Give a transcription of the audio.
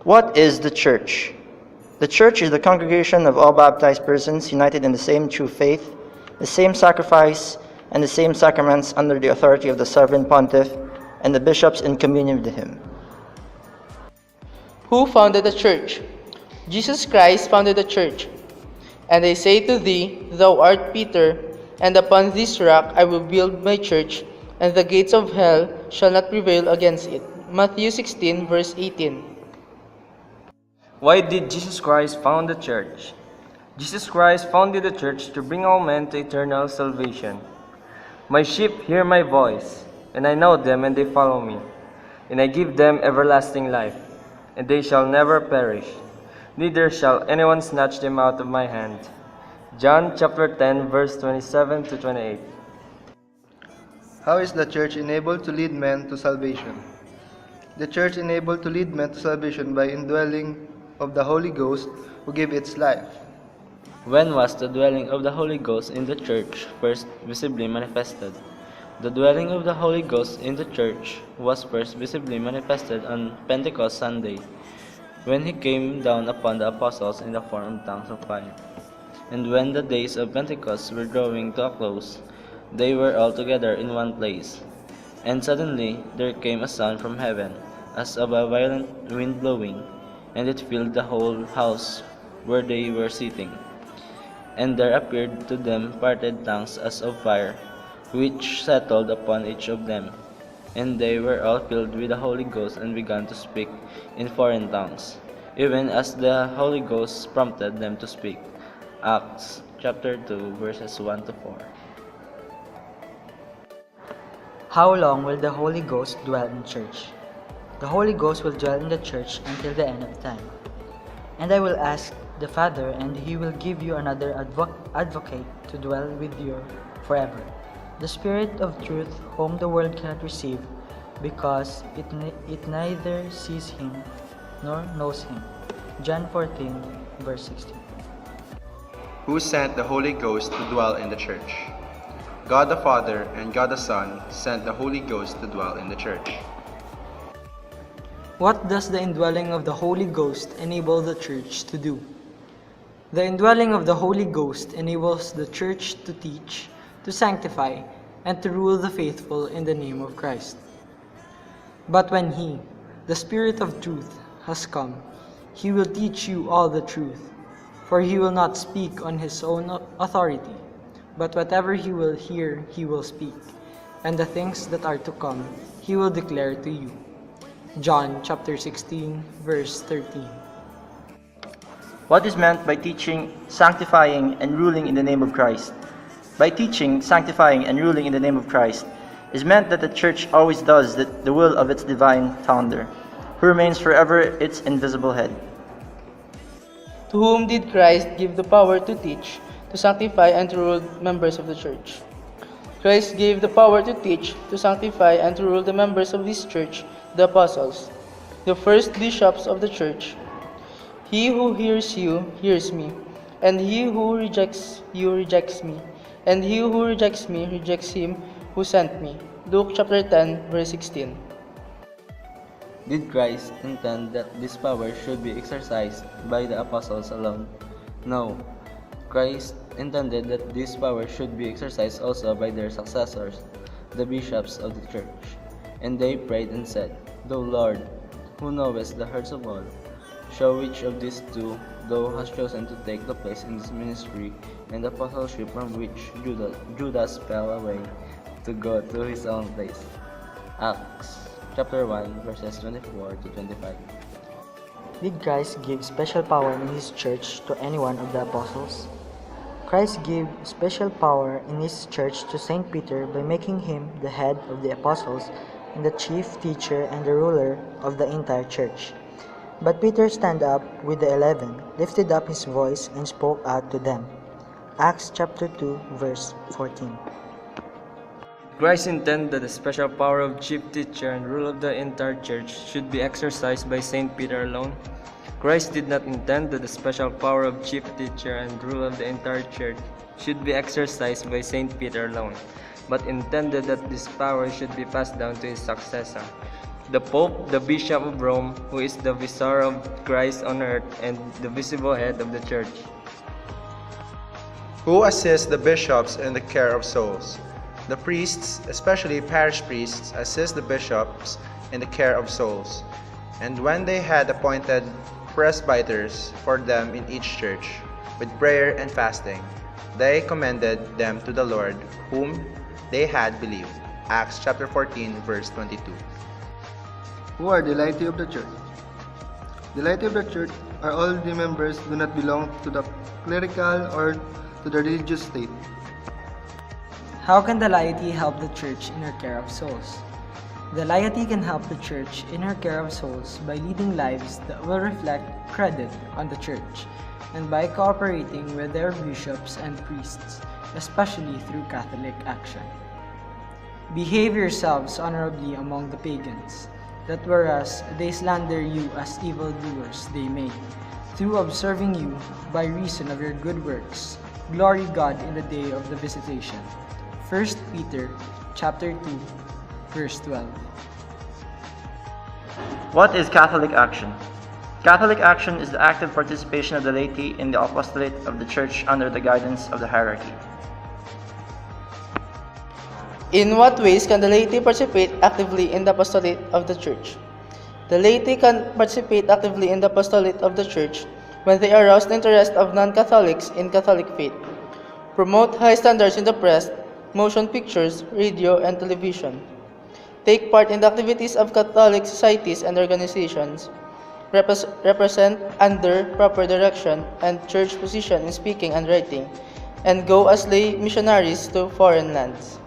What is the church? The church is the congregation of all baptized persons united in the same true faith, the same sacrifice, and the same sacraments under the authority of the sovereign pontiff and the bishops in communion with him. Who founded the church? Jesus Christ founded the church. And I say to thee, thou art Peter, and upon this rock I will build my church, and the gates of hell shall not prevail against it. Matthew 16, verse 18. Why did Jesus Christ found the church? Jesus Christ founded the church to bring all men to eternal salvation. My sheep hear my voice, and I know them, and they follow me. And I give them everlasting life, and they shall never perish, neither shall anyone snatch them out of my hand. John chapter 10, verse 27 to 28. How is the church enabled to lead men to salvation? The church enabled to lead men to salvation by indwelling of the Holy Ghost, who gave its life. When was the dwelling of the Holy Ghost in the church first visibly manifested? The dwelling of the Holy Ghost in the church was first visibly manifested on Pentecost Sunday, when he came down upon the apostles in the form of tongues of fire. And when the days of Pentecost were drawing to a close, they were all together in one place. And suddenly there came a sound from heaven, as of a violent wind blowing, and it filled the whole house where they were sitting. And there appeared to them parted tongues as of fire, which settled upon each of them. And they were all filled with the Holy Ghost, and began to speak in foreign tongues, even as the Holy Ghost prompted them to speak. Acts chapter 2, verses 1 to 4. How long will the Holy Ghost dwell in the church? The Holy Ghost will dwell in the church until the end of time. And I will ask the Father, and he will give you another advocate to dwell with you forever, the Spirit of truth, whom the world cannot receive, because it neither sees him nor knows him. John 14, verse 16. Who sent the Holy Ghost to dwell in the church? God the Father and God the Son sent the Holy Ghost to dwell in the church. What does the indwelling of the Holy Ghost enable the church to do? The indwelling of the Holy Ghost enables the church to teach, to sanctify, and to rule the faithful in the name of Christ. But when He, the Spirit of truth, has come, He will teach you all the truth, for He will not speak on His own authority, but whatever He will hear, He will speak, and the things that are to come, He will declare to you. John chapter 16, verse 13. What is meant by teaching, sanctifying, and ruling in the name of Christ? By teaching, sanctifying, and ruling in the name of Christ is meant that the church always does the will of its divine founder, who remains forever its invisible head. To whom did Christ give the power to teach, to sanctify, and to rule members of the church? Christ gave the power to teach, to sanctify, and to rule the members of this church, the apostles, the first bishops of the church. He who hears you hears me, and he who rejects you rejects me, and he who rejects me rejects him who sent me. Luke chapter 10, verse 16. Did Christ intend that this power should be exercised by the apostles alone? No. Christ intended that this power should be exercised also by their successors, the bishops of the church. And they prayed and said, Thou Lord, who knowest the hearts of all, show which of these two thou hast chosen to take the place in this ministry and apostleship from which Judas fell away to go to his own place. Acts chapter 1, verses 24 to 25. Did Christ give special power in His church to any one of the apostles? Christ gave special power in His church to Saint Peter by making him the head of the apostles and the chief teacher and the ruler of the entire church. But Peter stood up with the 11, lifted up his voice, and spoke out to them. Acts chapter 2, verse 14. Christ intended that the special power of chief teacher and rule of the entire church should be exercised by Saint Peter alone. Christ did not intend that the special power of chief teacher and rule of the entire church should be exercised by Saint Peter alone, but intended that this power should be passed down to his successor. the Pope, the Bishop of Rome, who is the vicar of Christ on earth and the visible head of the Church. Who assists the bishops in the care of souls? The priests, especially parish priests, assist the bishops in the care of souls. And when they had appointed presbyters for them in each church, with prayer and fasting, they commended them to the Lord, whom they had believed. Acts chapter 14, verse 22. Who are the laity of the church? The laity of the church are all the members who do not belong to the clerical or to the religious state. How can the laity help the church in her care of souls? The laity can help the church in her care of souls by leading lives that will reflect credit on the church and by cooperating with their bishops and priests, especially through Catholic action. Behave yourselves honorably among the pagans, that whereas they slander you as evildoers, they may, through observing you by reason of your good works, glory God in the day of the visitation. 1 Peter chapter 2, verse 12. What is Catholic action? Catholic action is the active participation of the laity in the apostolate of the Church under the guidance of the hierarchy. In what ways can the laity participate actively in the apostolate of the Church? The laity can participate actively in the apostolate of the Church when they arouse the interest of non-Catholics in Catholic faith, promote high standards in the press, motion pictures, radio, and television, take part in the activities of Catholic societies and organizations, represent under proper direction and church position in speaking and writing, and go as lay missionaries to foreign lands.